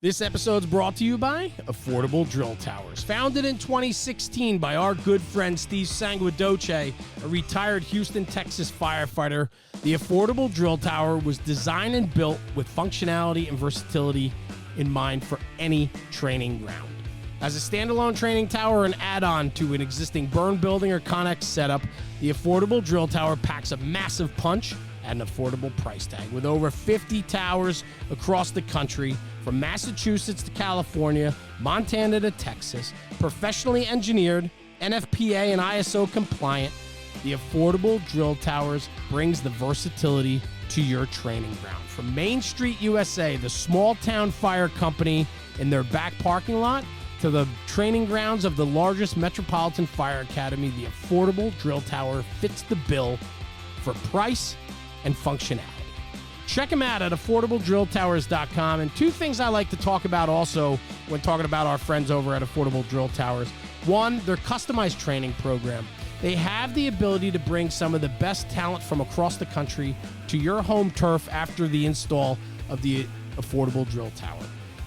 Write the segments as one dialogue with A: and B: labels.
A: This episode's brought to you by Affordable Drill Towers. Founded in 2016 by our good friend Steve Sanguidoce, a retired Houston, Texas firefighter, the Affordable Drill Tower was designed and built with functionality and versatility in mind for any training ground. As a standalone training tower or an add-on to an existing burn building or Connex setup, the Affordable Drill Tower packs a massive punch at an affordable price tag. With over 50 towers across the country, from Massachusetts to California, Montana to Texas, professionally engineered, NFPA and ISO compliant, the Affordable Drill Towers brings the versatility to your training ground. From Main Street USA, the small town fire company in their back parking lot, to the training grounds of the largest metropolitan fire academy, the Affordable Drill Tower fits the bill for price and functionality. Check them out at affordabledrilltowers.com. And two things I like to talk about also when talking about our friends over at Affordable Drill Towers. One, their customized training program. They have the ability to bring some of the best talent from across the country to your home turf after the install of the Affordable Drill Tower.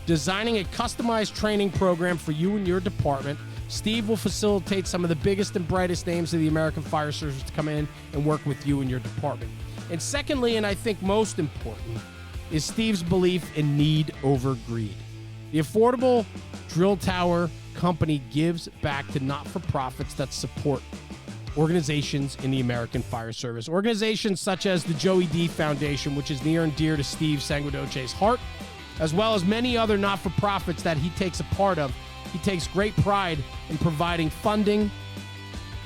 A: Designing a customized training program for you and your department, Steve will facilitate some of the biggest and brightest names of the American Fire Service to come in and work with you and your department. And secondly, and I think most important, is Steve's belief in need over greed. The Affordable Drill Tower company gives back to not-for-profits that support organizations in the American Fire Service. Organizations such as the Joey D Foundation, which is near and dear to Steve Sanguidoce's heart, as well as many other not-for-profits that he takes a part of. He takes great pride in providing funding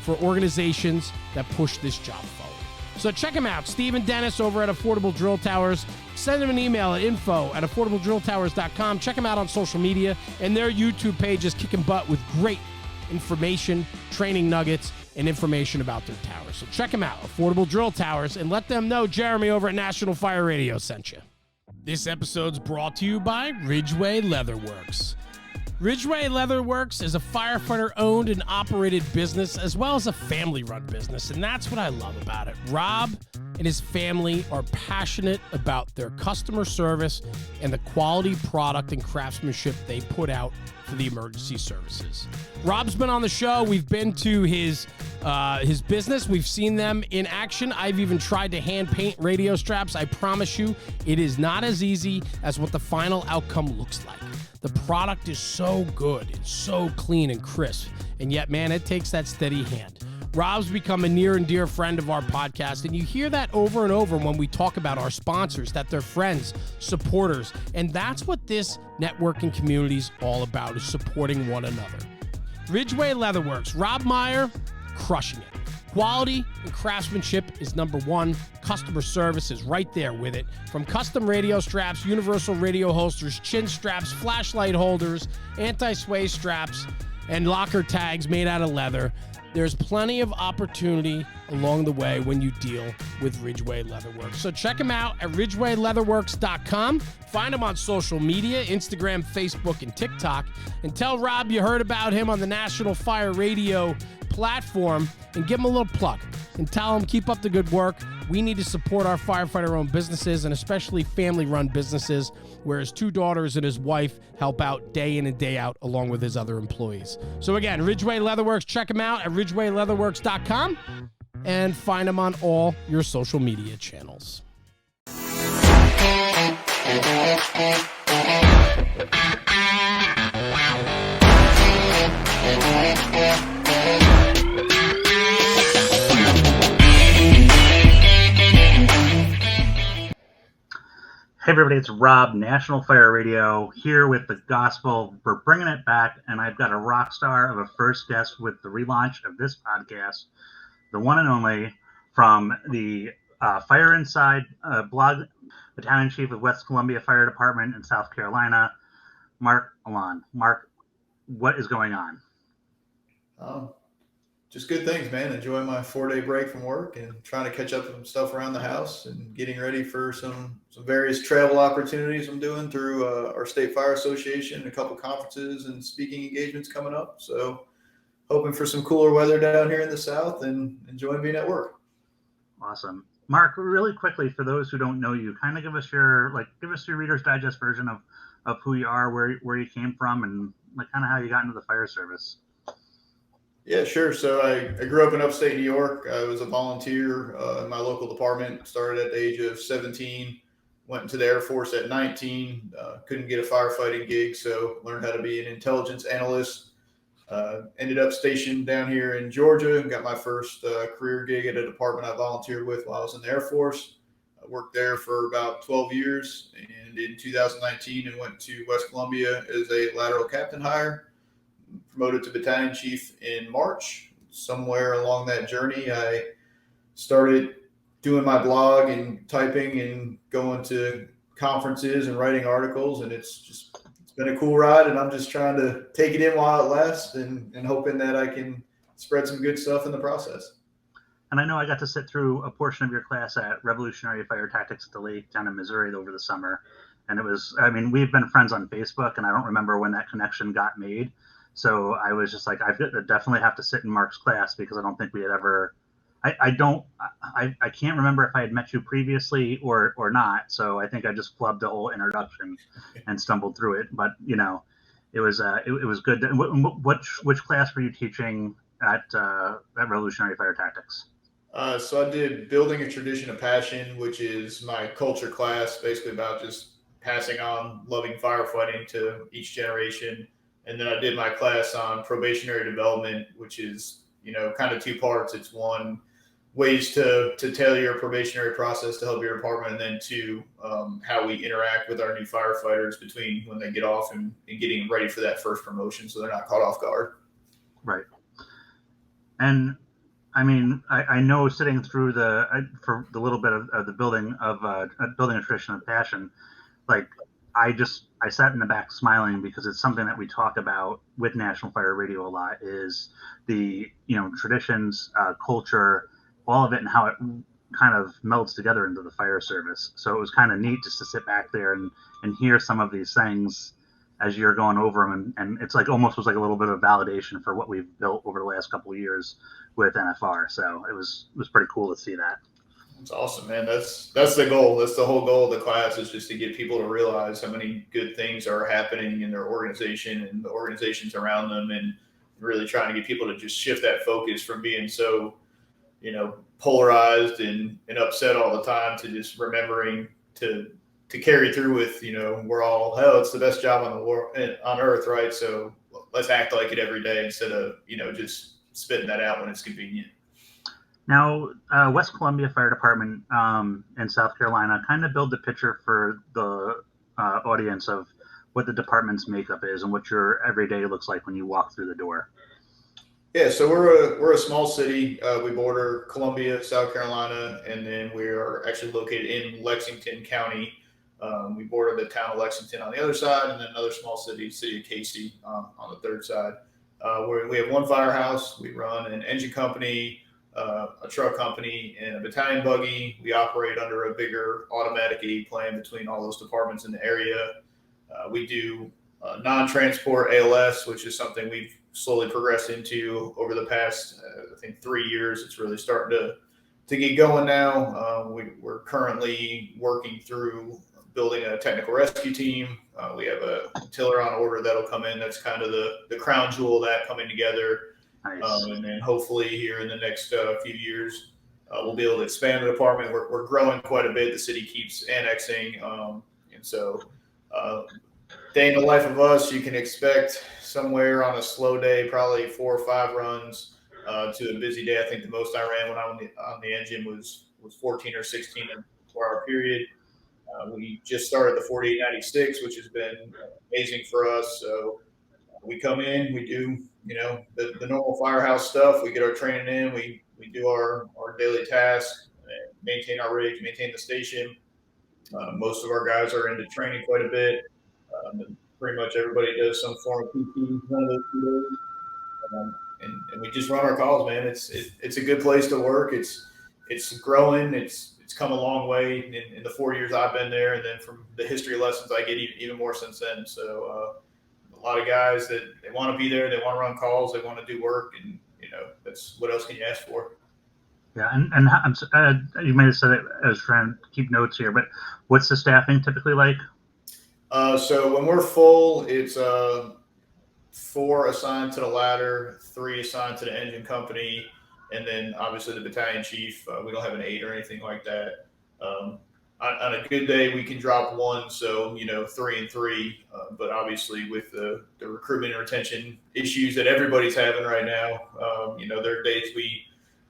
A: for organizations that push this job forward. So check them out, Steve and Dennis over at Affordable Drill Towers. Send them an email at info@affordabledrilltowers.com. Check them out on social media, and their YouTube page is kicking butt with great information, training nuggets, and information about their towers. So check them out, Affordable Drill Towers, and let them know Jeremy over at National Fire Radio sent you. This episode's brought to you by Ridgeway Leatherworks. Ridgeway Leatherworks is a firefighter-owned and operated business, as well as a family-run business, and that's what I love about it. Rob and his family are passionate about their customer service and the quality product and craftsmanship they put out for the emergency services. Rob's been on the show. We've been to his business. We've seen them in action. I've even tried to hand paint radio straps. I promise you, it is not as easy as what the final outcome looks like. The product is so good and so clean and crisp, and yet, man, it takes that steady hand. Rob's become a near and dear friend of our podcast, and you hear that over and over when we talk about our sponsors, that they're friends, supporters, and that's what this networking community is all about, is supporting one another. Ridgeway Leatherworks, Rob Meyer, crushing it. Quality and craftsmanship is number one. Customer service is right there with it. From custom radio straps, universal radio holsters, chin straps, flashlight holders, anti-sway straps, and locker tags made out of leather, there's plenty of opportunity along the way when you deal with Ridgeway Leatherworks. So check them out at ridgewayleatherworks.com. Find them on social media, Instagram, Facebook, and TikTok. And tell Rob you heard about him on the National Fire Radio platform, and give him a little plug and tell him keep up the good work. We need to support our firefighter-owned businesses, and especially family-run businesses, where his two daughters and his wife help out day in and day out along with his other employees. So again, Ridgeway Leatherworks, check them out at ridgewayleatherworks.com and find them on all your social media channels.
B: Hey everybody, it's Rob, National Fire Radio, here with the gospel. We're bringing it back, and I've got a rock star of a first guest with the relaunch of this podcast, the one and only from the Fire Inside blog, Battalion Chief of West Columbia Fire Department in South Carolina, Marc Aloan. Marc, what is going on?
C: Just good things, man. Enjoying my 4-day break from work and trying to catch up with some stuff around the house and getting ready for some various travel opportunities I'm doing through our State Fire Association, a couple conferences and speaking engagements coming up. So hoping for some cooler weather down here in the South and enjoying being at work.
B: Awesome. Marc, really quickly, for those who don't know you, kind of give us your Reader's Digest version of of who you are, where you came from, and like kind of how you got into the fire service?
C: Yeah, sure. So I grew up in upstate New York. I was a volunteer in my local department. Started at the age of 17. Went into the Air Force at 19. Couldn't get a firefighting gig, so learned how to be an intelligence analyst. Ended up stationed down here in Georgia and got my first career gig at a department I volunteered with while I was in the Air Force. I worked there for about 12 years, and in 2019, I went to West Columbia as a lateral captain hire. Promoted to Battalion Chief in March. Somewhere along that journey, I started doing my blog and typing and going to conferences and writing articles, and it's been a cool ride, and I'm just trying to take it in while it lasts and hoping that I can spread some good stuff in the process.
B: And I know I got to sit through a portion of your class at Revolutionary Fire Tactics at the Lake down in Missouri over the summer. And it was, I mean, we've been friends on Facebook, and I don't remember when that connection got made. So I was just like, I definitely have to sit in Marc's class, because I don't think we had ever, I can't remember if I had met you previously or not. So I think I just flubbed the whole introduction and stumbled through it. But, you know, it was good. Which class were you teaching at Revolutionary Fire Tactics?
C: So I did Building a Tradition of Passion, which is my culture class, basically about just passing on loving firefighting to each generation. And then I did my class on probationary development, which is, you know, kind of two parts. It's one, ways to tailor your probationary process to help your department, and then two, how we interact with our new firefighters between when they get off and getting ready for that first promotion, so they're not caught off guard.
B: Right. And I mean, I know sitting through for the little bit of the building a tradition of passion, like I sat in the back smiling, because it's something that we talk about with National Fire Radio a lot, is the, you know, traditions, culture, all of it, and how it kind of melds together into the fire service. So it was kind of neat just to sit back there and hear some of these things as you're going over them, and it's like almost was like a little bit of validation for what we've built over the last couple of years with NFR. So it was pretty cool to see that.
C: It's awesome, man. That's the goal. That's the whole goal of the class, is just to get people to realize how many good things are happening in their organization and the organizations around them, and really trying to get people to just shift that focus from being so, you know, polarized and upset all the time, to just remembering to carry through with, you know, we're all, hell, it's the best job on earth, right? So let's act like it every day, instead of, you know, just spitting that out when it's convenient.
B: Now, West Columbia Fire Department in South Carolina, kind of build the picture for the audience of what the department's makeup is and what your everyday looks like when you walk through the door.
C: Yeah, so we're a small city. We border Columbia, South Carolina, and then we are actually located in Lexington County. We border the town of Lexington on the other side, and then another small city of Casey, on the third side. We have one firehouse. We run an engine company, a truck company, and a battalion buggy. We operate under a bigger automatic aid plan between all those departments in the area. We do non-transport ALS, which is something we've slowly progressed into over the past, I think, 3 years. It's really starting to get going now. We're currently working through building a technical rescue team. We have a tiller on order that'll come in. That's kind of the crown jewel of that coming together.
B: Nice.
C: And then hopefully here in the next few years, we'll be able to expand the department. We're growing quite a bit. The city keeps annexing. And so day in the life of us, you can expect somewhere on a slow day, probably 4 or 5 runs to a busy day. I think the most I ran when I was on the engine was 14 or 16 in a 4-hour period. We just started the 4896, which has been amazing for us. So we come in, we do, you know, the normal firehouse stuff. We get our training in, we do our daily tasks, maintain our rigs, maintain the station. Most of our guys are into training quite a bit. And pretty much everybody does some form of PT one of those 2 days. And we just run our calls, man. It's a good place to work. It's growing. It's come a long way in the 4 years I've been there, and then from the history lessons I get even more since then. So a lot of guys that they want to be there, they want to run calls, they want to do work, and you know, that's what else can you ask for?
B: Yeah, and you may have said it. I was trying to keep notes here, but what's the staffing typically like?
C: So when we're full, it's 4 assigned to the ladder, 3 assigned to the engine company, and then obviously the battalion chief. We don't have an 8 or anything like that. On a good day, we can drop 1, so 3 and 3. But obviously, with the recruitment and retention issues that everybody's having right now, there are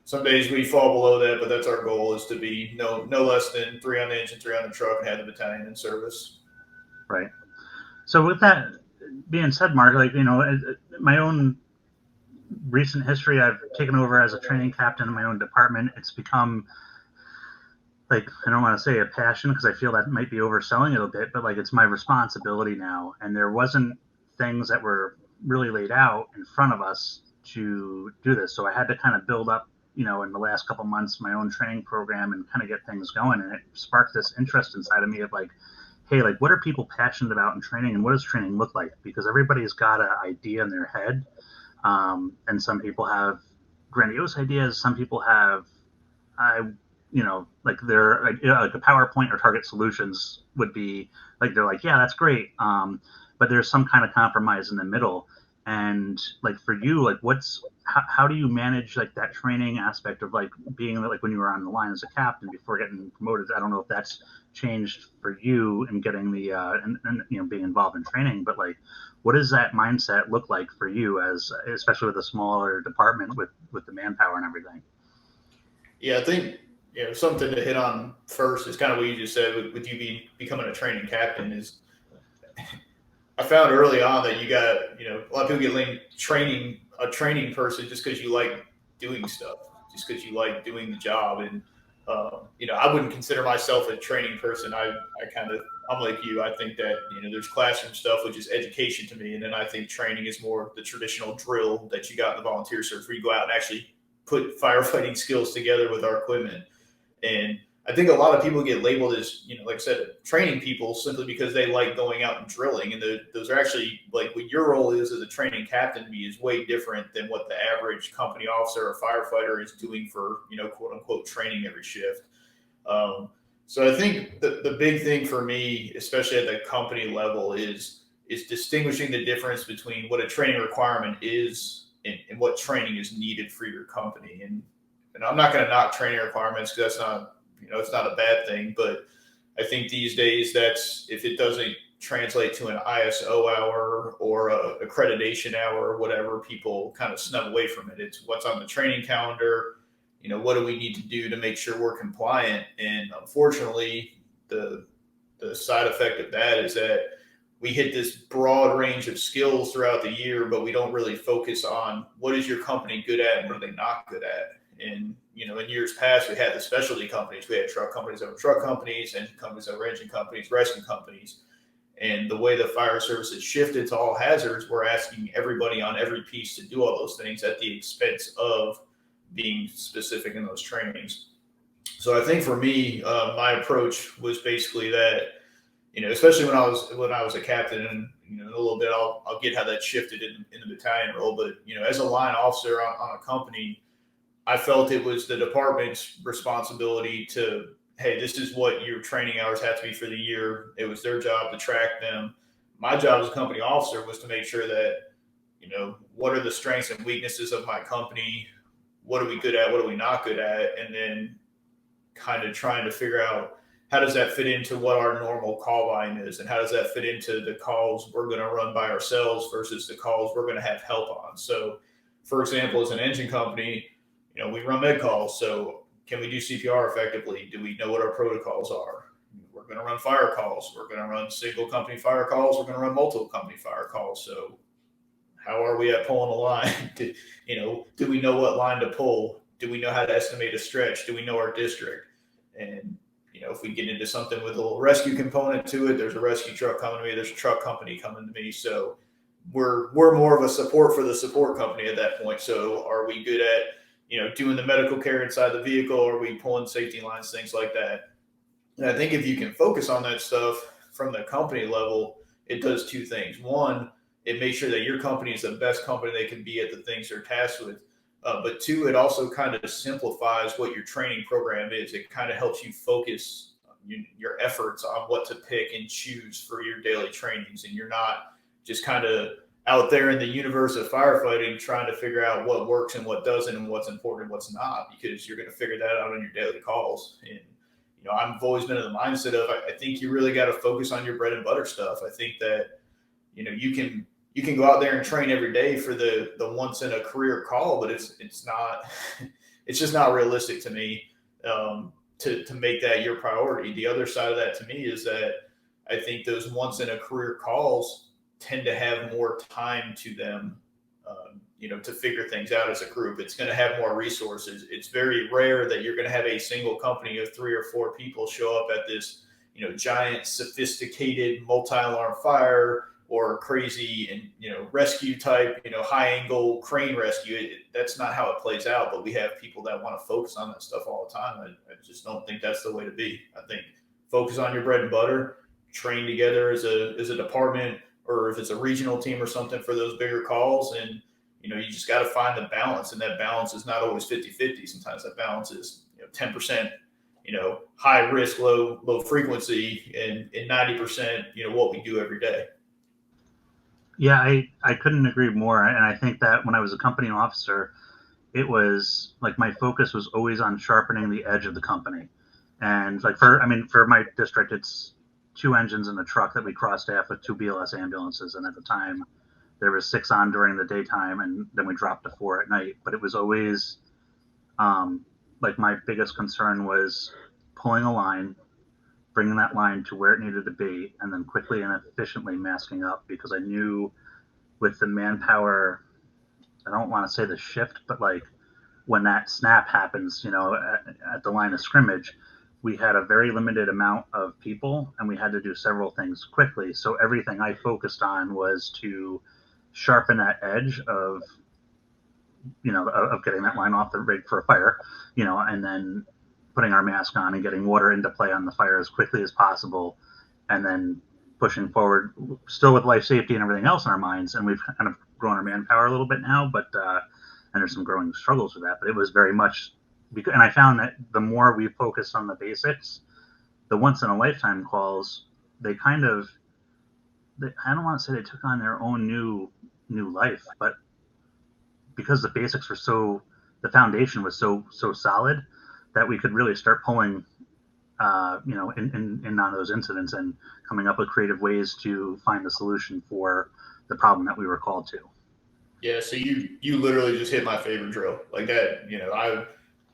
C: some days we fall below that, but that's our goal, is to be no less than 3 on the engine, 3 on the truck, and have the battalion in service.
B: Right. So with that being said, Mark, my own recent history, I've taken over as a training captain in my own department. It's become, I don't want to say a passion, because I feel that might be overselling it a bit, but it's my responsibility now. And there wasn't things that were really laid out in front of us to do this. So I had to kind of build up, in the last couple months, my own training program and kind of get things going. And it sparked this interest inside of me of hey, what are people passionate about in training, and what does training look like? Because everybody's got an idea in their head. And some people have grandiose ideas. Some people have, they're a PowerPoint or target solutions would be they're yeah, that's great. But there's some kind of compromise in the middle. And for you, how do you manage that training aspect of being when you were on the line as a captain before getting promoted? I don't know if that's changed for you in getting the and being involved in training, but what does that mindset look like for you, especially with a smaller department with the manpower and everything?
C: Yeah, I think something to hit on first is kind of what you just said with you becoming a training captain. Is I found early on that you got a lot of people get linked a training person just because you like doing stuff, just because you like doing the job. And I wouldn't consider myself a training person. I'm like you. I think that there's classroom stuff, which is education to me, and then I think training is more the traditional drill that you got in the volunteer service, where you go out and actually put firefighting skills together with our equipment. And I think a lot of people get labeled as, like I said, training people simply because they like going out and drilling. And those are actually what your role is as a training captain to me is way different than what the average company officer or firefighter is doing for, quote unquote, training every shift. So I think the big thing for me, especially at the company level, is distinguishing the difference between what a training requirement is and what training is needed for your company. And I'm not going to knock training requirements, because that's not, it's not a bad thing. But I think these days, if it doesn't translate to an ISO hour or a accreditation hour or whatever, people kind of snub away from it. It's what's on the training calendar. What do we need to do to make sure we're compliant? And unfortunately, the side effect of that is that we hit this broad range of skills throughout the year, but we don't really focus on what is your company good at and what are they not good at. And, in years past, we had the specialty companies. We had truck companies that were truck companies, engine companies that were engine companies, rescue companies. And the way the fire service has shifted to all hazards, we're asking everybody on every piece to do all those things at the expense of being specific in those trainings. So I think for me, my approach was basically that, especially when I was a captain, and in a little bit I'll get how that shifted in the battalion role. But as a line officer on a company, I felt it was the department's responsibility to, hey, this is what your training hours have to be for the year. It was their job to track them. My job as a company officer was to make sure that, what are the strengths and weaknesses of my company? What are we good at? What are we not good at? And then kind of trying to figure out, how does that fit into what our normal call line is? And how does that fit into the calls we're going to run by ourselves versus the calls we're going to have help on? So, for example, as an engine company, we run med calls. So can we do CPR effectively? Do we know what our protocols are? We're going to run fire calls. We're going to run single company fire calls. We're going to run multiple company fire calls. So how are we at pulling a line? Do we know what line to pull? Do we know how to estimate a stretch? Do we know our district? And, if we get into something with a little rescue component to it, there's a rescue truck coming to me. There's a truck company coming to me. So we're more of a support for the support company at that point. So are we good at, doing the medical care inside the vehicle? Are we pulling safety lines, things like that? And I think if you can focus on that stuff from the company level, it does two things. One, it makes sure that your company is the best company they can be at the things they're tasked with. But two, it also kind of simplifies what your training program is. It kind of helps you focus your efforts on what to pick and choose for your daily trainings, and you're not just kind of out there in the universe of firefighting trying to figure out what works and what doesn't and what's important and what's not, because you're going to figure that out on your daily calls. And I've always been in the mindset of I think you really got to focus on your bread and butter stuff. I think that you can go out there and train every day for the once in a career call, but it's not it's just not realistic to me to make that your priority. The other side of that to me is that I think those once in a career calls tend to have more time to them, to figure things out as a group. It's going to have more resources. It's very rare that you're going to have a single company of 3 or 4 people show up at this, giant, sophisticated multi-alarm fire or crazy and, rescue type, high angle crane rescue. That's not how it plays out, but we have people that want to focus on that stuff all the time. I just don't think that's the way to be. I think focus on your bread and butter, train together as a department, or if it's a regional team or something for those bigger calls. And, you just got to find the balance, and that balance is not always 50-50. Sometimes that balance is 10%, high risk, low frequency, and 90%, what we do every day.
B: Yeah, I couldn't agree more. And I think that when I was a company officer, it was like my focus was always on sharpening the edge of the company. And like for my district, it's 2 engines in a truck that we cross staff with 2 BLS ambulances. And at the time, there was 6 on during the daytime, and then we dropped to 4 at night. But it was always like my biggest concern was pulling a line, bringing that line to where it needed to be, and then quickly and efficiently masking up, because I knew with the manpower, I don't want to say the shift, but like when that snap happens, at the line of scrimmage, we had a very limited amount of people and we had to do several things quickly. So everything I focused on was to sharpen that edge of getting that line off the rig for a fire, and then putting our mask on and getting water into play on the fire as quickly as possible, and then pushing forward still with life safety and everything else in our minds. And we've kind of grown our manpower a little bit now, but and there's some growing struggles with that, but it was very much because, and I found that the more we focused on the basics, the once in a lifetime calls, I don't want to say they took on their own new life, but because the basics were the foundation was so solid that we could really start pulling, in on those incidents and coming up with creative ways to find a solution for the problem that we were called to.
C: Yeah, so you literally just hit my favorite drill. Like that,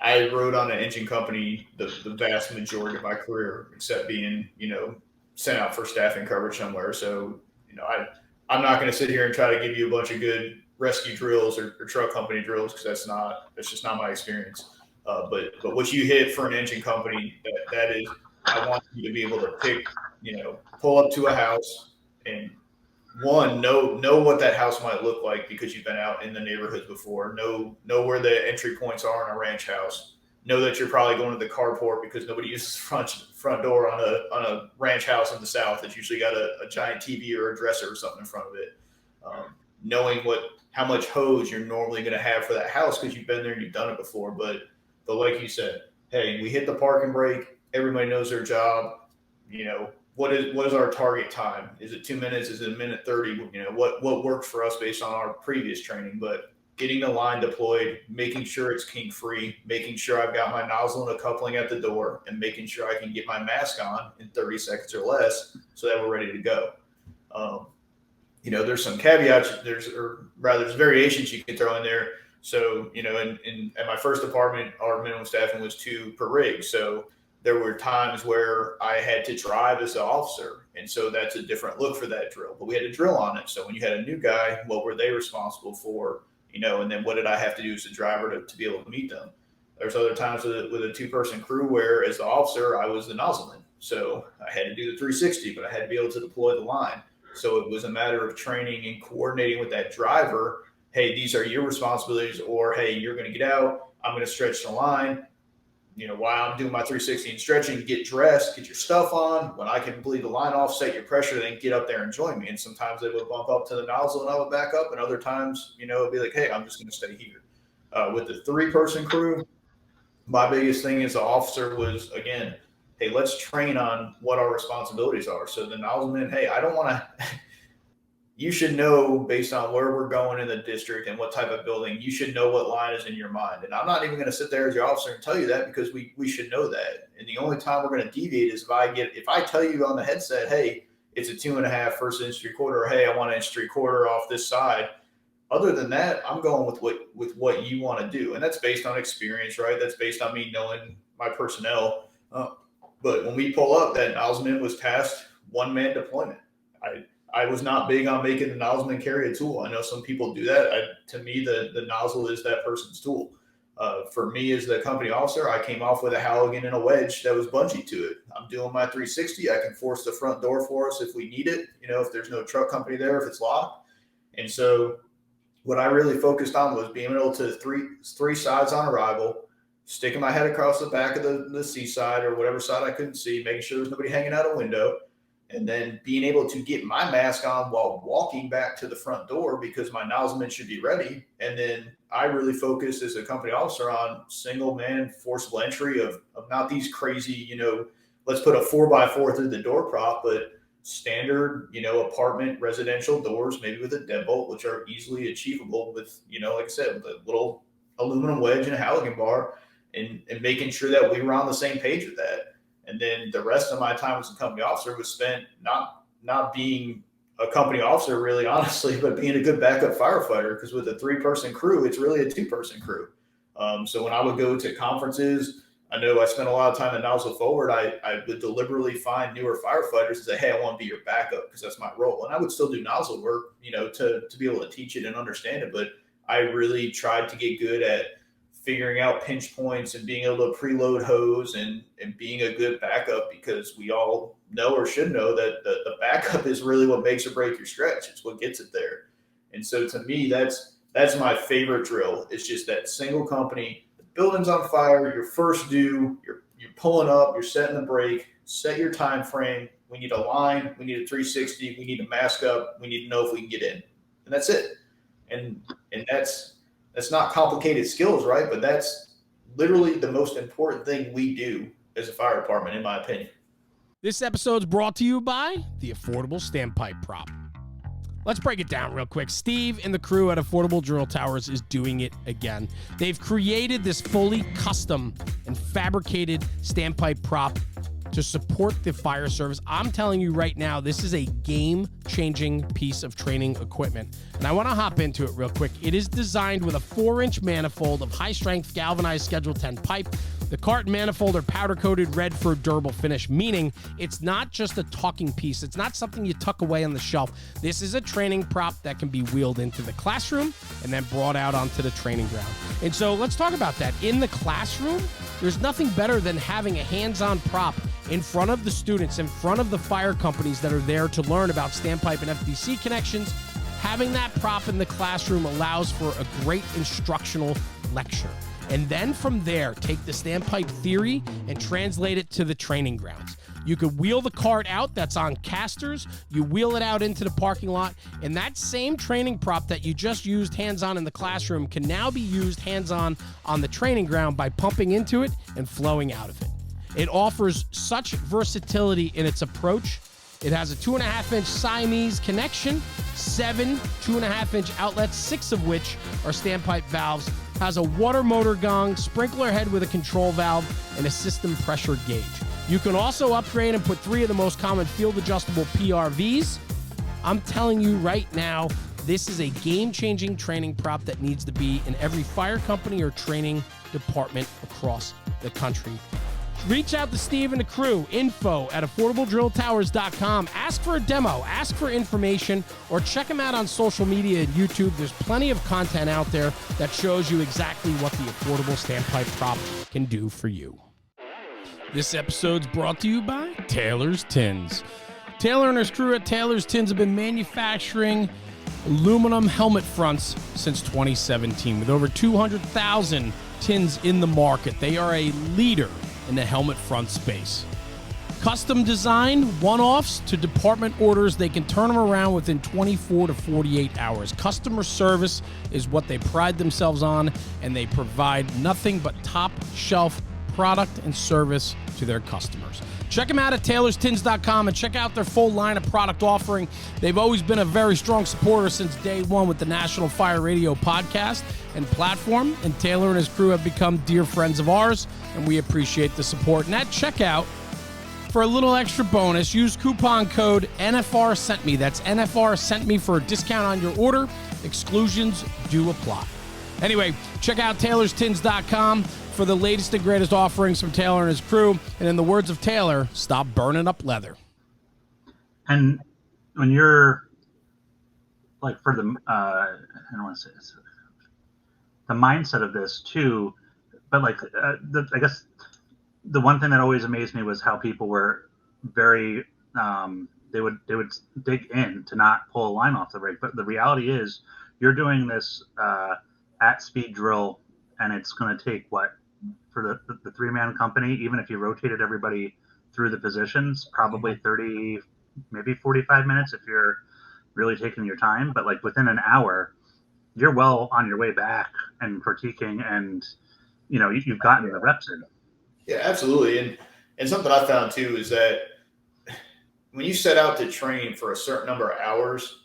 C: I rode on an engine company the vast majority of my career, except being, sent out for staffing coverage somewhere. So, I'm not going to sit here and try to give you a bunch of good rescue drills or truck company drills, because that's just not my experience. But what you hit for an engine company, that is, I want you to be able to pick, pull up to a house and know what that house might look like, because you've been out in the neighborhoods before. Know where the entry points are in a ranch house. Know that you're probably going to the carport, because nobody uses front door on a ranch house in the South. It's usually got a giant TV or a dresser or something in front of it. Knowing how much hose you're normally going to have for that house, because you've been there and you've done it before. But like you said, hey, we hit the parking brake. Everybody knows their job. What is our target time? Is it 2 minutes? Is it 1:30? What works for us based on our previous training? But getting the line deployed, making sure it's kink free, making sure I've got my nozzle and a coupling at the door, and making sure I can get my mask on in 30 seconds or less, so that we're ready to go. There's some caveats. There's variations you can throw in there. So, at my first department, our minimum staffing was 2 per rig. So there were times where I had to drive as an officer. And so that's a different look for that drill. But we had a drill on it. So when you had a new guy, what were they responsible for? And then what did I have to do as a driver to be able to meet them? There's other times with a 2-person crew where, as the officer, I was the nozzleman. So I had to do the 360, but I had to be able to deploy the line. So it was a matter of training and coordinating with that driver. Hey, these are your responsibilities, or hey, you're going to get out. I'm going to stretch the line. While I'm doing my 360 and stretching, get dressed, get your stuff on. When I can bleed the line off, set your pressure, then get up there and join me. And sometimes they would bump up to the nozzle and I would back up. And other times, it'd be like, hey, I'm just going to stay here. With the 3-person crew, my biggest thing as an officer was, again, hey, let's train on what our responsibilities are. So the nozzleman, hey, I don't want to, you should know based on where we're going in the district and what type of building, you should know what line is in your mind. And I'm not even going to sit there as your officer and tell you that, because we should know that. And the only time we're going to deviate is if I tell you on the headset, hey, it's a 2.5 first inch 3/4, or hey, I want 1 inch 3/4 off this side. Other than that, I'm going with what you want to do. And that's based on experience, right? That's based on me knowing my personnel. But when we pull up, that nozzleman was tasked one-man deployment. I was not big on making the nozzleman carry a tool. I know some people do that. To me, the nozzle is that person's tool. For me as the company officer, I came off with a Halligan and a wedge that was bungee to it. I'm doing my 360. I can force the front door for us if we need it, if there's no truck company there, if it's locked. And so what I really focused on was being able to three sides on arrival, sticking my head across the back of the C side or whatever side I couldn't see, making sure there's nobody hanging out a window, and then being able to get my mask on while walking back to the front door because my nozzleman should be ready. And then I really focused as a company officer on single man forcible entry of not these crazy, let's put a 4x4 through the door prop, but standard, apartment residential doors, maybe with a deadbolt, which are easily achievable with, like I said, with a little aluminum wedge and a Halligan bar, and making sure that we were on the same page with that. And then the rest of my time as a company officer was spent not being a company officer, really, honestly, but being a good backup firefighter, because with a 3-person crew, it's really a 2-person crew. So when I would go to conferences, I know I spent a lot of time at Nozzle Forward. I would deliberately find newer firefighters and say, hey, I want to be your backup because that's my role. And I would still do nozzle work, to be able to teach it and understand it. But I really tried to get good at figuring out pinch points and being able to preload hose and being a good backup, because we all know or should know that the backup is really what makes or break your stretch. It's what gets it there. And so to me, that's my favorite drill. It's just that single company, the building's on fire, your first due, you're pulling up, you're setting the brake, set your time frame. We need a line, we need a 360, we need to mask up, we need to know if we can get in. And that's it. And that's not complicated skills, right? But that's literally the most important thing we do as a fire department, in my opinion.
A: This episode's brought to you by the Affordable Standpipe Prop. Let's break it down real quick. Steve and the crew at Affordable Drill Towers is doing it again. They've created this fully custom and fabricated standpipe prop to support the fire service. I'm telling you right now, this is a game-changing piece of training equipment. And I want to hop into it real quick. It is designed with a 4-inch manifold of high-strength galvanized Schedule 10 pipe. The cart and manifold are powder-coated red for a durable finish, meaning it's not just a talking piece. It's not something you tuck away on the shelf. This is a training prop that can be wheeled into the classroom and then brought out onto the training ground. And so let's talk about that. In the classroom, there's nothing better than having a hands-on prop in front of the students, in front of the fire companies that are there to learn about standpipe and FDC connections. Having that prop in the classroom allows for a great instructional lecture. And then from there, take the standpipe theory and translate it to the training grounds. You could wheel the cart out that's on casters, you wheel it out into the parking lot, and that same training prop that you just used hands-on in the classroom can now be used hands-on on the training ground by pumping into it and flowing out of it. It offers such versatility in its approach. It has a 2.5-inch Siamese connection, 7 2.5-inch outlets, 6 of which are standpipe valves, has a water motor gong, sprinkler head with a control valve, and a system pressure gauge. You can also upgrade and put 3 of the most common field-adjustable PRVs. I'm telling you right now, this is a game-changing training prop that needs to be in every fire company or training department across the country. Reach out to Steve and the crew, info@affordabledrilltowers.com. Ask for a demo, ask for information, or check them out on social media and YouTube. There's plenty of content out there that shows you exactly what the affordable standpipe prop can do for you. This episode's brought to you by Taylor's Tins. Taylor and his crew at Taylor's Tins have been manufacturing aluminum helmet fronts since 2017. With over 200,000 tins in the market, they are a leader in the helmet front space. Custom design, one-offs to department orders, they can turn them around within 24 to 48 hours. Customer service is what they pride themselves on, and they provide nothing but top-shelf product and service to their customers. Check them out at taylorstins.com and check out their full line of product offering. They've always been a very strong supporter since day one with the National Fire Radio podcast and platform, and Taylor and his crew have become dear friends of ours, and we appreciate the support. And at checkout, for a little extra bonus, use coupon code NFR Sent Me. That's NFR Sent Me for a discount on your order. Exclusions do apply. Anyway, check out taylorstins.com for the latest and greatest offerings from Taylor and his crew. And in the words of Taylor, stop burning up leather.
B: And when you're like for the, I don't want to say this, the mindset of this too, but like, I guess the one thing that always amazed me was how people were very, they would dig in to not pull a line off the rig. But the reality is you're doing this at speed drill, and it's going to take what, for the three-man company, even if you rotated everybody through the positions, probably 30, maybe 45 minutes if you're really taking your time. But like within an hour, you're well on your way back and critiquing, and you've gotten the reps in.
C: Yeah, absolutely. And something I found too is that when you set out to train for a certain number of hours,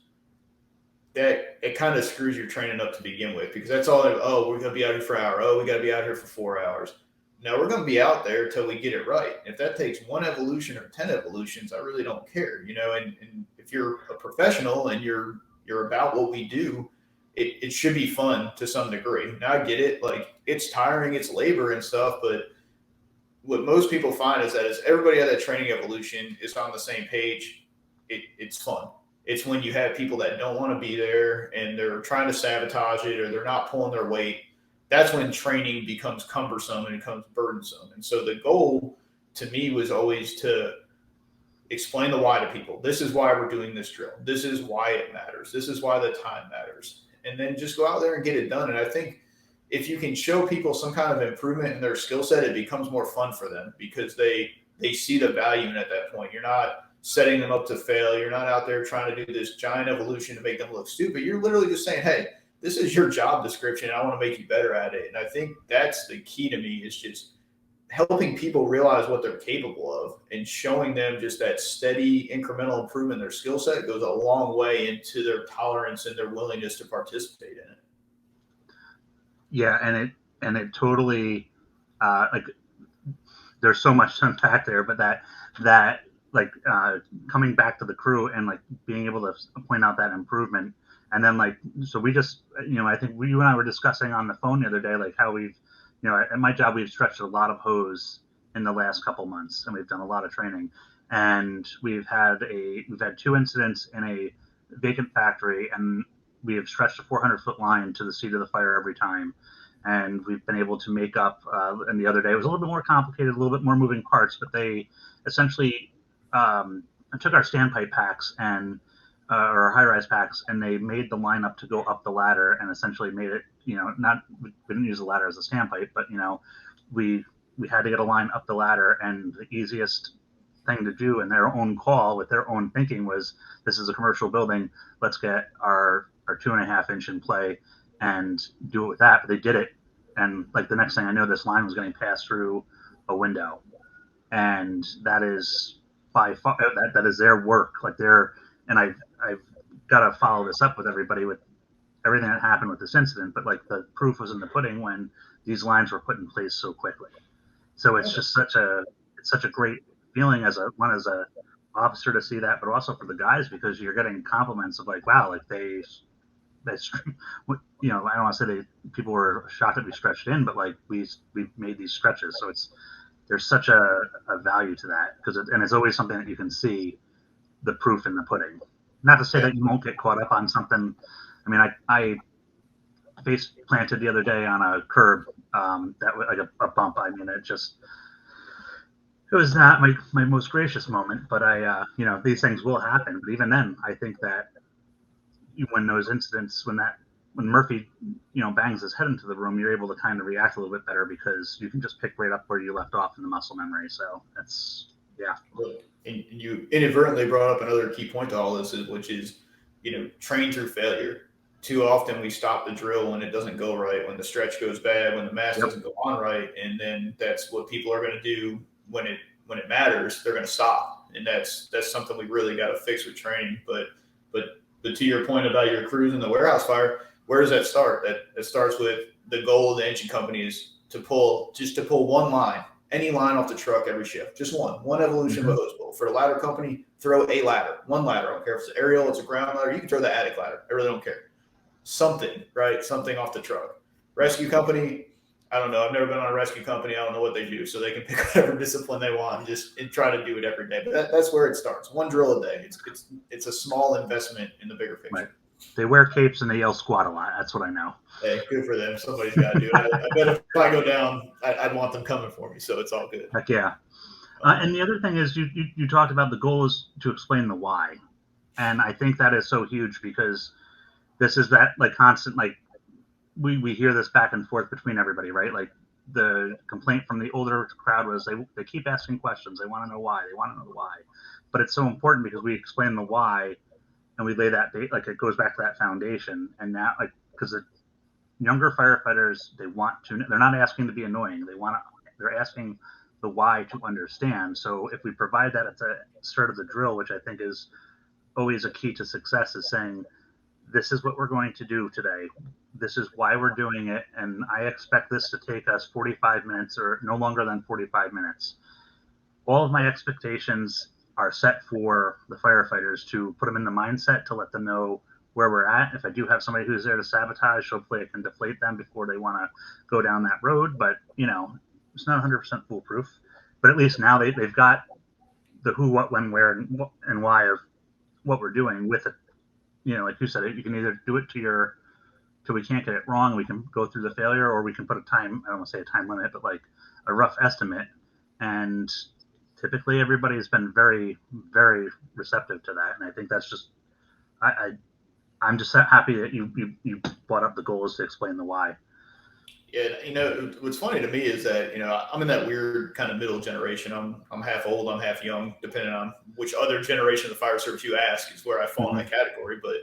C: that it kind of screws your training up to begin with, because that's all. We're going to be out here for an hour. Oh, we got to be out here for 4 hours. Now we're going to be out there till we get it right. If that takes 1 evolution or 10 evolutions, I really don't care, and if you're a professional and you're about what we do, it should be fun to some degree. Now I get it. Like, it's tiring, it's labor and stuff, but what most people find is that as everybody at that training evolution is on the same page, it's fun. It's when you have people that don't want to be there and they're trying to sabotage it, or they're not pulling their weight. That's when training becomes cumbersome and it becomes burdensome. And so the goal to me was always to explain the why to people. This is why we're doing this drill. This is why it matters. This is why the time matters. And then just go out there and get it done. And I think if you can show people some kind of improvement in their skill set, it becomes more fun for them, because they see the value in it at that point. You're not setting them up to fail. You're not out there trying to do this giant evolution to make them look stupid. You're literally just saying, hey, this is your job description. I want to make you better at it. And I think that's the key to me, is just helping people realize what they're capable of, and showing them just that steady incremental improvement in their skill set goes a long way into their tolerance and their willingness to participate in it.
B: Yeah. And it totally, like, there's so much to unpack there, but that like coming back to the crew and like being able to point out that improvement. And then like, so we just, I think you and I were discussing on the phone the other day, like how we've, at my job, we've stretched a lot of hose in the last couple months, and we've done a lot of training, and we've had 2 incidents in a vacant factory, and we have stretched a 400-foot line to the seat of the fire every time. And we've been able to make up, and the other day it was a little bit more complicated, a little bit more moving parts, but they essentially took our standpipe packs and or our high-rise packs, and they made the line up to go up the ladder, and essentially made it, we didn't use the ladder as a standpipe, but we had to get a line up the ladder, and the easiest thing to do in their own call with their own thinking was, this is a commercial building, let's get our 2.5-inch in play and do it with that. But they did it, and like the next thing I know, this line was getting passed through a window, and that is by far that is their work. Like and I've got to follow this up with everybody with everything that happened with this incident, but like the proof was in the pudding when these lines were put in place so quickly. So it's just such a great feeling as a officer to see that, but also for the guys, because you're getting compliments of like, wow, like they I don't want to say people were shocked that we stretched in, but like we made these stretches. So there's such a value to that, because it's always something that you can see the proof in the pudding. Not to say that you won't get caught up on something. I mean, I face planted the other day on a curb that was like a bump. I mean, it was not my most gracious moment, but these things will happen. But even then, I think that when those incidents, when Murphy, bangs his head into the room, you're able to kind of react a little bit better, because you can just pick right up where you left off in the muscle memory. So that's, yeah.
C: And you inadvertently brought up another key point to all this, which is, train through failure. too often we stop the drill when it doesn't go right, when the stretch goes bad, when the mass
B: Yep.
C: doesn't go on right, and then that's what people are going to do when it matters. They're going to stop, and that's something we really got to fix with training. But to your point about your crews in the warehouse fire, where does that start? That starts with the goal of the engine company is to pull one line, any line off the truck every shift, just one evolution of a hose pull. For the ladder company, throw a ladder, one ladder. I don't care if it's aerial, it's a ground ladder. You can throw the attic ladder. I really don't care. Something, right? Something off the truck. Rescue company, I don't know. I've never been on a rescue company. I don't know what they do. So they can pick whatever discipline they want and try to do it every day. But that's where it starts. One drill a day. It's a small investment in the bigger picture.
B: Right. They wear capes and they yell squat a lot. That's what I know.
C: Hey, good for them. Somebody's got to do it. I bet if I go down, I'd want them coming for me. So it's all good.
B: Heck yeah. And the other thing is you talked about the goal is to explain the why. And I think that is so huge because this is that like constant, like we hear this back and forth between everybody, right? Like the complaint from the older crowd was they keep asking questions. They want to know why. They want to know the why. But it's so important because we explain the why and we lay that, like it goes back to that foundation. And now, like, because the younger firefighters, they're not asking to be annoying. They're asking the why to understand. So if we provide that at the start of the drill, which I think is always a key to success, is saying, this is what we're going to do today. This is why we're doing it. And I expect this to take us 45 minutes or no longer than 45 minutes. All of my expectations are set for the firefighters to put them in the mindset to let them know where we're at. If I do have somebody who's there to sabotage, hopefully I can deflate them before they want to go down that road. But, it's not 100% foolproof. But at least now they've got the who, what, when, where, and why of what we're doing with it. Like you said, you can either do it till we can't get it wrong, we can go through the failure, or we can put I don't want to say a time limit, but like a rough estimate. And typically everybody has been very, very receptive to that. And I think that's just, I'm just happy that you brought up the goal is to explain the why.
C: Yeah, what's funny to me is that I'm in that weird kind of middle generation. I'm half old, I'm half young, depending on which other generation of the fire service you ask is where I fall in that category. But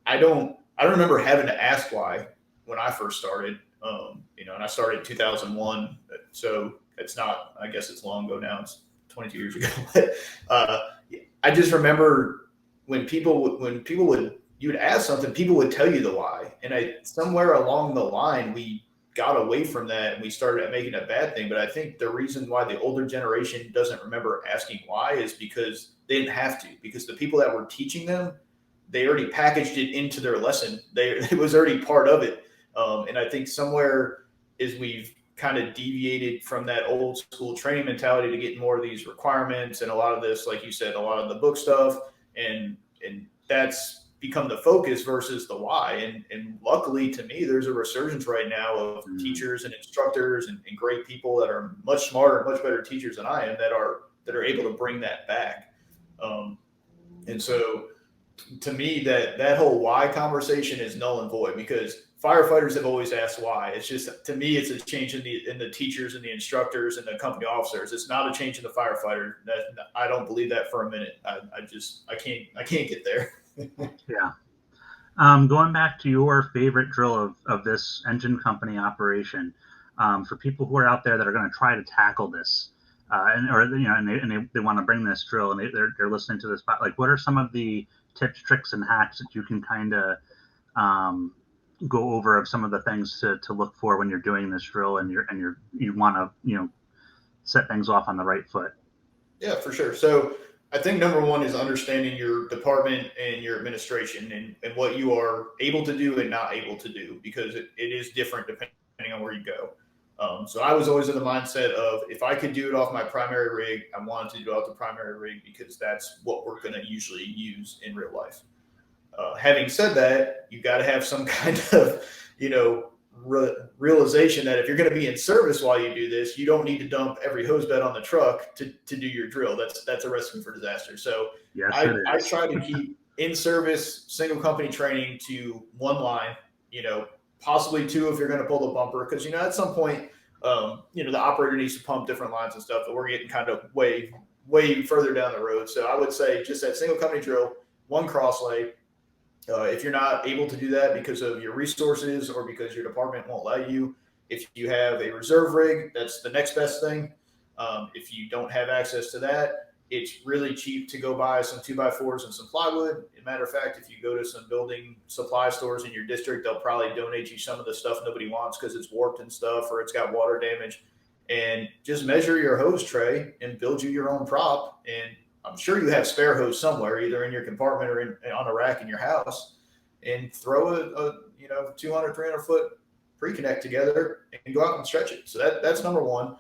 C: I don't remember having to ask why when I first started. And I started in 2001, so it's not. I guess it's long ago now. It's 22 years ago. But I just remember when people would you would ask something, people would tell you the why, and somewhere along the line we got away from that and we started making it a bad thing. But I think the reason why the older generation doesn't remember asking why is because they didn't have to, because the people that were teaching them, they already packaged it into their lesson. It was already part of it. And I think somewhere is we've kind of deviated from that old school training mentality to get more of these requirements and a lot of this, like you said, a lot of the book stuff, and that's become the focus versus the why. And luckily to me, there's a resurgence right now of teachers and instructors and great people that are much smarter, much better teachers than I am that are able to bring that back. And so to me, that whole why conversation is null and void, because firefighters have always asked why. It's just, to me, it's a change in the teachers and the instructors and the company officers. It's not a change in the firefighter. I don't believe that for a minute. I can't get there.
B: Yeah. Going back to your favorite drill of this engine company operation, for people who are out there that are going to try to tackle this, and they want to bring this drill and they're listening to this, like, what are some of the tips, tricks, and hacks that you can kind of go over of some of the things to look for when you're doing this drill and you want to set things off on the right foot?
C: Yeah, for sure. So I think number one is understanding your department and your administration and what you are able to do and not able to do, because it is different depending on where you go. So I was always in the mindset of, if I could do it off my primary rig, I wanted to do it off the primary rig because that's what we're going to usually use in real life. Having said that, you got to have some kind of, realization that if you're going to be in service while you do this, you don't need to dump every hose bed on the truck to do your drill. That's a recipe for disaster. So yes, I try to keep in service single company training to one line, possibly two if you're going to pull the bumper, because at some point the operator needs to pump different lines and stuff, but we're getting kind of way further down the road. So I would say just that single company drill, one cross lay, If you're not able to do that because of your resources or because your department won't let you, if you have a reserve rig, that's the next best thing. If you don't have access to that, it's really cheap to go buy some 2x4s and some plywood. As a matter of fact, if you go to some building supply stores in your district, they'll probably donate you some of the stuff nobody wants because it's warped and stuff or it's got water damage. And just measure your hose tray and build you your own prop. And I'm sure you have spare hose somewhere, either in your compartment or on a rack in your house, and throw a 200, 300 foot pre-connect together and go out and stretch it. So that's number one.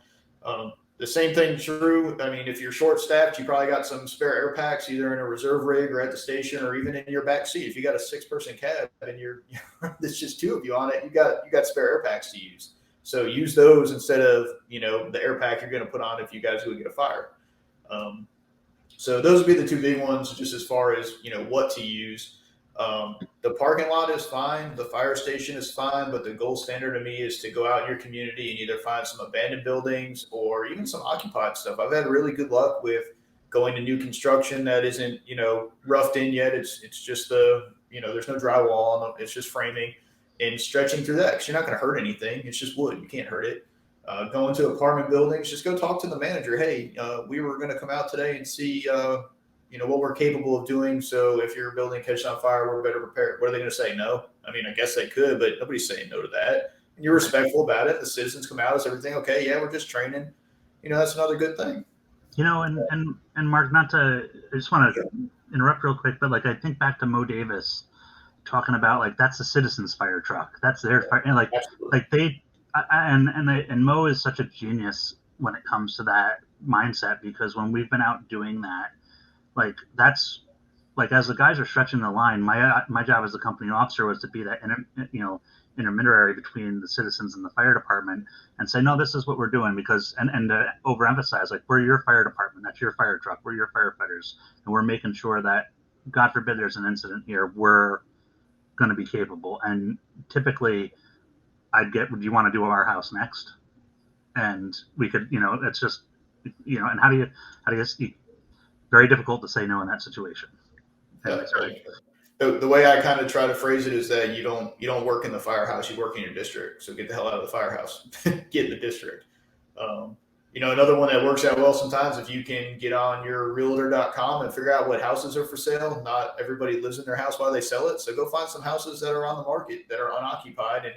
C: The same thing true. I mean, if you're short staffed, you probably got some spare air packs, either in a reserve rig or at the station or even in your back seat. If you got a 6-person cab and there's just 2 of you on it, you got spare air packs to use. So use those instead of, the air pack you're going to put on if you guys go get a fire. So those would be the 2 big ones, just as far as, what to use. The parking lot is fine. The fire station is fine. But the gold standard to me is to go out in your community and either find some abandoned buildings or even some occupied stuff. I've had really good luck with going to new construction that isn't, roughed in yet. It's just there's no drywall on them. It's just framing and stretching through that, because you're not going to hurt anything. It's just wood. You can't hurt it. Going to apartment buildings, just go talk to the manager. Hey, we were going to come out today and see, what we're capable of doing. So if your building catches on fire, we're better prepared. What are they going to say? No. I mean, I guess they could, but nobody's saying no to that. And you're respectful about it. The citizens come out. Is everything okay? Yeah, we're just training. That's another good thing.
B: And Mark, I just want to interrupt real quick, but I think back to Mo Davis talking about that's a citizen's fire truck. That's their fire. And Mo is such a genius when it comes to that mindset, because when we've been out doing that, that's as the guys are stretching the line, my job as a company officer was to be that intermediary between the citizens and the fire department, and say, no, this is what we're doing, because and to overemphasize, we're your fire department, that's your fire truck, we're your firefighters, and we're making sure that, God forbid there's an incident here, we're going to be capable. And typically I'd get, do you want to do our house next? And we could, it's just, and how do you very difficult to say no in that situation.
C: Yeah, right. The way I kind of try to phrase it is that you don't work in the firehouse, you work in your district. So get the hell out of the firehouse, get in the district. Another one that works out well sometimes, if you can get on your realtor.com and figure out what houses are for sale. Not everybody lives in their house while they sell it. So go find some houses that are on the market that are unoccupied. And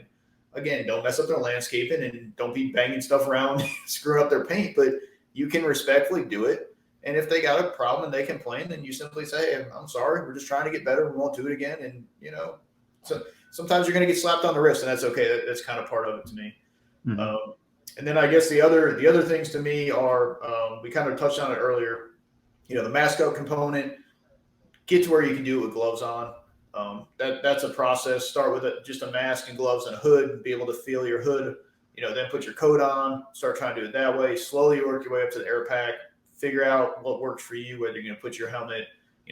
C: again, don't mess up their landscaping and don't be banging stuff around, screwing up their paint, but you can respectfully do it. And if they got a problem and they complain, then you simply say, hey, I'm sorry, we're just trying to get better. We won't do it again. And, so sometimes you're going to get slapped on the wrist, and that's okay. That's kind of part of it to me. Mm-hmm. And then I guess the other things to me are, we kind of touched on it earlier, the mask up component, get to where you can do it with gloves on. That's a process. Start with just a mask and gloves and a hood, and be able to feel your hood, then put your coat on, start trying to do it that way. Slowly work your way up to the air pack. Figure out what works for you, whether you're going to put your helmet,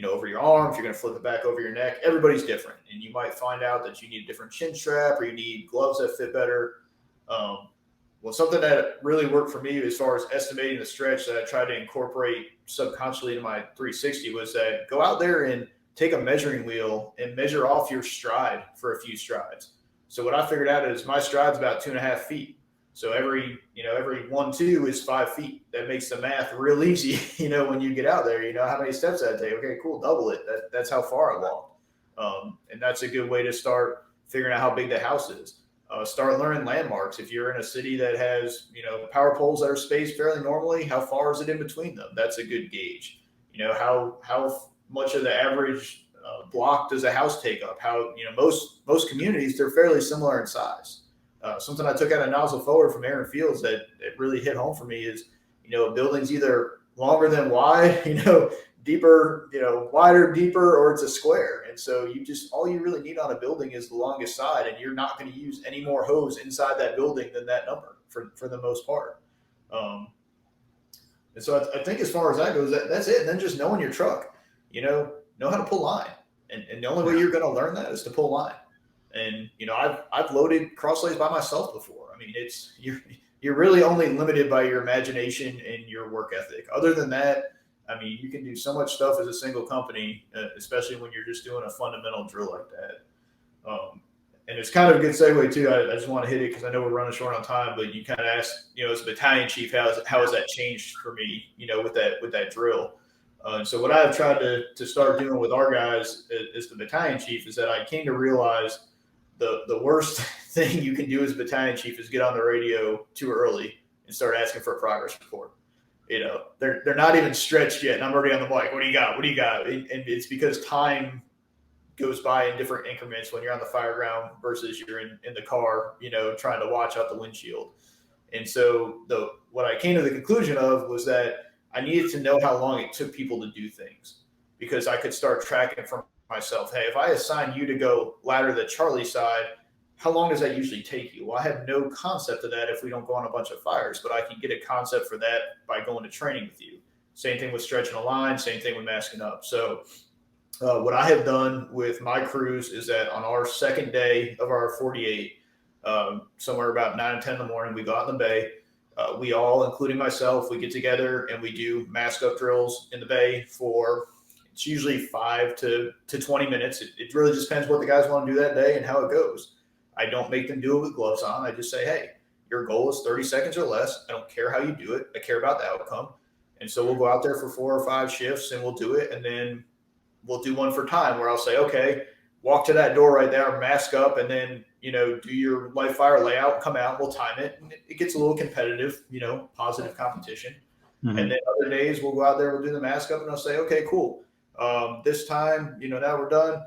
C: over your arm, if you're going to flip it back over your neck. Everybody's different. And you might find out that you need a different chin strap or you need gloves that fit better. Well, something that really worked for me as far as estimating the stretch that I tried to incorporate subconsciously into my 360 was that go out there and take a measuring wheel and measure off your stride for a few strides. So what I figured out is my stride's about 2.5 feet. So every 1-2 is 5 feet. That makes the math real easy. When you get out there, how many steps that day. Okay, cool. Double it. That's how far I walked. And that's a good way to start figuring out how big the house is. Start learning landmarks. If you're in a city that has, power poles that are spaced fairly normally, how far is it in between them? That's a good gauge. How much of the average block does a house take up? How, most communities, they're fairly similar in size. Something I took out of Nozzle Forward from Aaron Fields that really hit home for me is, a building's either longer than wide, deeper, wider, deeper, or it's a square. And so all you really need on a building is the longest side, and you're not going to use any more hose inside that building than that number for the most part. And so I think as far as that goes, that's it. And then just knowing your truck, know how to pull line. And the only way you're going to learn that is to pull line. And, I've loaded cross lays by myself before. I mean, you're really only limited by your imagination and your work ethic. Other than that, I mean, you can do so much stuff as a single company, especially when you're just doing a fundamental drill like that. And it's kind of a good segue too. I just want to hit it because I know we're running short on time, but you kind of asked, as a battalion chief, how has that changed for me, with that drill? So what I've tried to start doing with our guys as the battalion chief is that I came to realize the worst thing you can do as a battalion chief is get on the radio too early and start asking for a progress report. They're not even stretched yet, and I'm already on the mic. What do you got? What do you got? And it's because time goes by in different increments when you're on the fire ground versus you're in the car, trying to watch out the windshield. And so what I came to the conclusion of was that I needed to know how long it took people to do things, because I could start tracking for myself. Hey, if I assign you to go ladder the Charlie side, how long does that usually take you? Well, I have no concept of that if we don't go on a bunch of fires, but I can get a concept for that by going to training with you. Same thing with stretching a line, same thing with masking up. So what I have done with my crews is that on our second day of our 48, somewhere about 9 or 10 in the morning, we go out in the bay. We all, including myself, we get together and we do mask up drills in the bay for, it's usually 5 to 20 minutes. It really just depends what the guys want to do that day and how it goes. I don't make them do it with gloves on. I just say, hey, your goal is 30 seconds or less. I don't care how you do it. I care about the outcome. And so we'll go out there for 4 or 5 shifts and we'll do it. And then we'll do one for time where I'll say, okay, walk to that door right there, mask up, and then, do your live fire layout, come out, we'll time it. And it gets a little competitive, positive competition. Mm-hmm. And then other days we'll go out there, we'll do the mask up, and I'll say, okay, cool. This time, now we're done.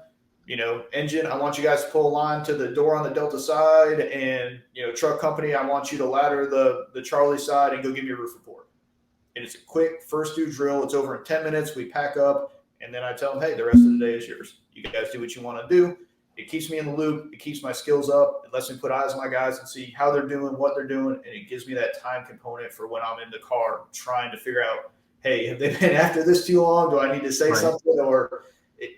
C: Engine, I want you guys to pull a line to the door on the Delta side, and, truck company, I want you to ladder the Charlie side and go give me a roof report. And it's a quick first 2 drill. It's over in 10 minutes. We pack up, and then I tell them, hey, the rest of the day is yours. You guys do what you want to do. It keeps me in the loop. It keeps my skills up. It lets me put eyes on my guys and see how they're doing, what they're doing, and it gives me that time component for when I'm in the car trying to figure out, hey, have they been after this too long? Do I need to say something, or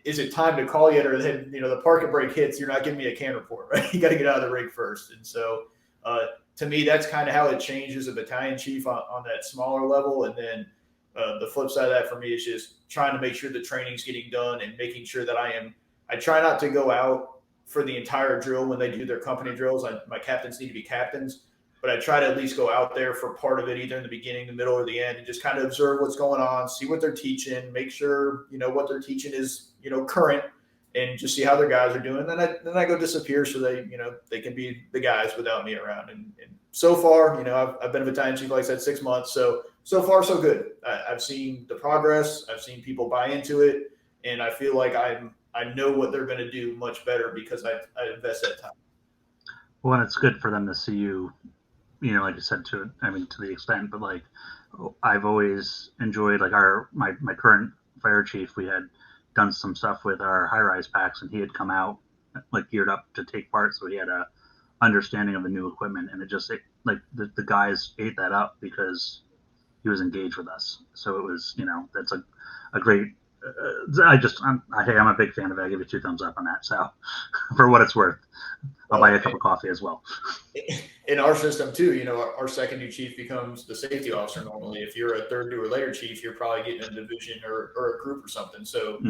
C: is it time to call yet? Or then, the parking brake hits, you're not giving me a can report, right? You got to get out of the rig first. And so to me, that's kind of how it changes a battalion chief on that smaller level. And then the flip side of that for me is just trying to make sure the training's getting done and making sure that I try not to go out for the entire drill when they do their company drills. My captains need to be captains, but I try to at least go out there for part of it, either in the beginning, the middle, or the end, and just kind of observe what's going on, see what they're teaching, make sure, what they're teaching is, current, and just see how their guys are doing. Then I go disappear so they can be the guys without me around. And so far, I've been a battalion chief, like I said, 6 months. So far, so good. I've seen the progress. I've seen people buy into it. And I feel like I know what they're going to do much better because I invest that time.
B: Well, and it's good for them to see you, like you said, to the extent, but like I've always enjoyed, like my current fire chief, we had done some stuff with our high-rise packs, and he had come out like geared up to take part. So he had a understanding of the new equipment, and the guys ate that up because he was engaged with us. So it was, that's a great, I'm a big fan of it. I give you 2 thumbs up on that. So for what it's worth, I'll buy a cup of coffee as well.
C: In our system too, our second new chief becomes the safety officer. Normally, if you're a third or later chief, you're probably getting a division or a group or something. So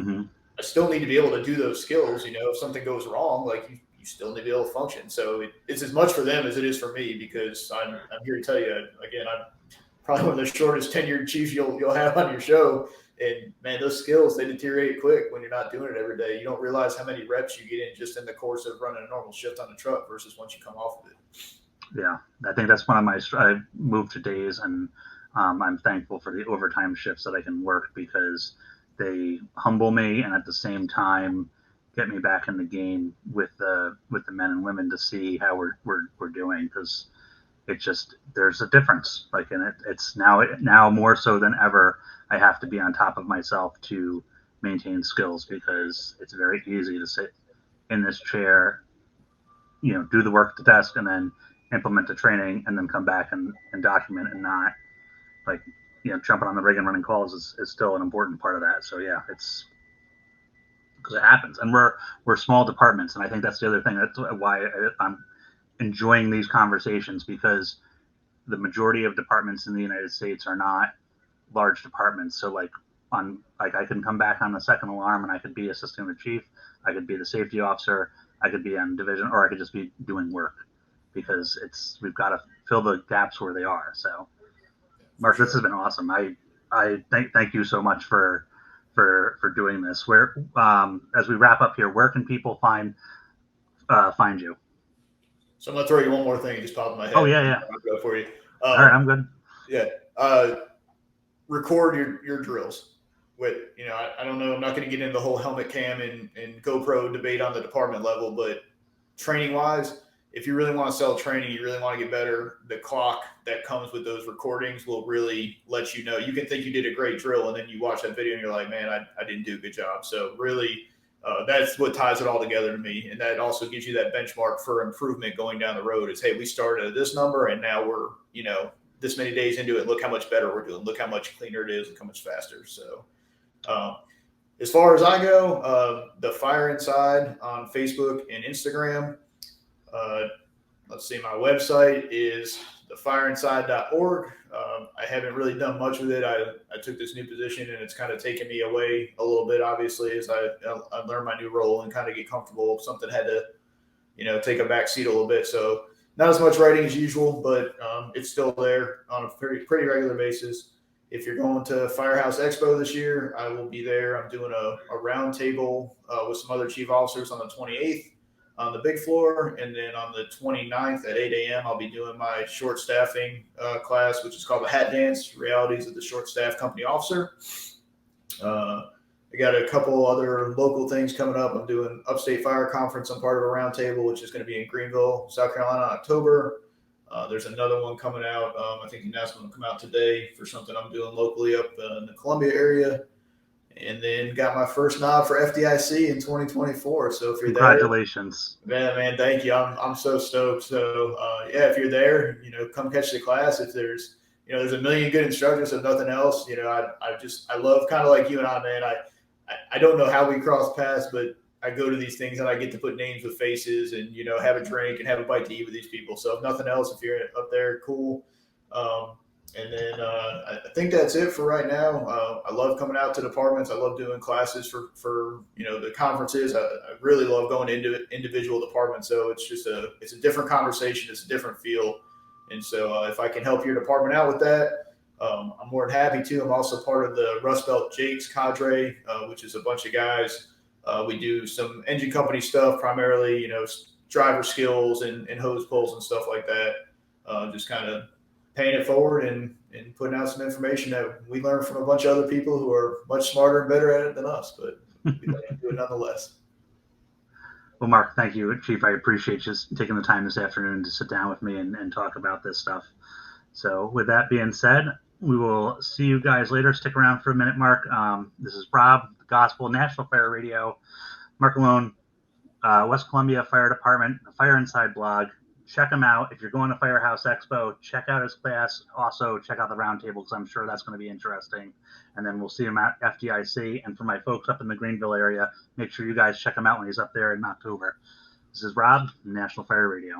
C: I still need to be able to do those skills. If something goes wrong, like you still need to be able to function. So it's as much for them as it is for me, because I'm here to tell you, again, I'm probably one of the shortest tenured chiefs you'll have on your show. And man, those skills, they deteriorate quick when you're not doing it every day. You don't realize how many reps you get in just in the course of running a normal shift on the truck versus once you come off of it.
B: Yeah, I think that's one of I moved to days, and I'm thankful for the overtime shifts that I can work, because they humble me and at the same time get me back in the game with the men and women to see how we're doing, because there's a difference. Like, and it's now more so than ever, I have to be on top of myself to maintain skills, because it's very easy to sit in this chair, do the work at the desk, and then implement the training, and then come back and document, and not like, jumping on the rig and running calls is still an important part of that. So yeah, it's because it happens, and we're small departments, and I think that's the other thing. That's why I'm enjoying these conversations, because the majority of departments in the United States are not large departments. So like like I can come back on the second alarm and I could be assisting the chief, I could be the safety officer, I could be on division, or I could just be doing work, because we've got to fill the gaps where they are. So, Mark,
C: sure.
B: this has been awesome. I thank you so much for doing this. Where as we wrap up here, where can people find you?
C: So I'm gonna throw you one more thing. It just popped in my head.
B: Oh yeah.
C: I'll go for you.
B: All right, I'm good.
C: Yeah. Record your drills. I don't know. I'm not going to get into the whole helmet cam and GoPro debate on the department level, but training wise, if you really want to sell training, you really want to get better, the clock that comes with those recordings will really let you know. You can think you did a great drill, and then you watch that video and you're like, man, I didn't do a good job. So really, that's what ties it all together to me. And that also gives you that benchmark for improvement going down the road is, hey, we started at this number and now we're, this many days into it. Look how much better we're doing. Look how much cleaner it is. Look how much faster. So as far as I go, the Fire Inside on Facebook and Instagram. Let's see, my website is thefireinside.org. I haven't really done much with it. I took this new position and it's kind of taken me away a little bit, obviously, as I learned my new role and kind of get comfortable. Something had to, take a back seat a little bit. So not as much writing as usual, but it's still there on a pretty regular basis. If you're going to Firehouse Expo this year, I will be there. I'm doing a round table with some other chief officers on the 28th on the big floor. And then on the 29th at 8 a.m., I'll be doing my short staffing class, which is called the Hat Dance, Realities of the Short Staff Company Officer. I got a couple other local things coming up. I'm doing Upstate Fire Conference. I'm part of a round table, which is going to be in Greenville, South Carolina in October. There's another one coming out. I think the announcement will come out today for something I'm doing locally up in the Columbia area. And then got my first nod for FDIC in 2024. So if you're
B: Congratulations.
C: There, man, thank you. I'm so stoked. So if you're there, come catch the class. If there's, there's a million good instructors, if nothing else, I love, kind of like you and I, man, I don't know how we cross paths, but I go to these things and I get to put names with faces and, have a drink and have a bite to eat with these people. So if nothing else, if you're up there, cool. And then I think that's it for right now. I love coming out to departments. I love doing classes for the conferences. I really love going into individual departments. So it's a different conversation. It's a different feel. And so if I can help your department out with that, I'm more than happy to. I'm also part of the Rust Belt Jakes cadre, which is a bunch of guys. We do some engine company stuff, primarily, driver skills and hose pulls and stuff like that. Just kind of paying it forward and putting out some information that we learned from a bunch of other people who are much smarter and better at it than us, but we do it nonetheless.
B: Well, Mark, thank you, Chief. I appreciate just taking the time this afternoon to sit down with me and talk about this stuff. So with that being said, we will see you guys later. Stick around for a minute, Mark. This is Rob, the Gospel National Fire Radio, Marc Aloan, West Columbia Fire Department, the Fire Inside blog. Check him out. If you're going to Firehouse Expo, check out his class. Also, check out the roundtable because I'm sure that's going to be interesting. And then we'll see him at FDIC. And for my folks up in the Greenville area, make sure you guys check him out when he's up there in October. This is Rob, National Fire Radio.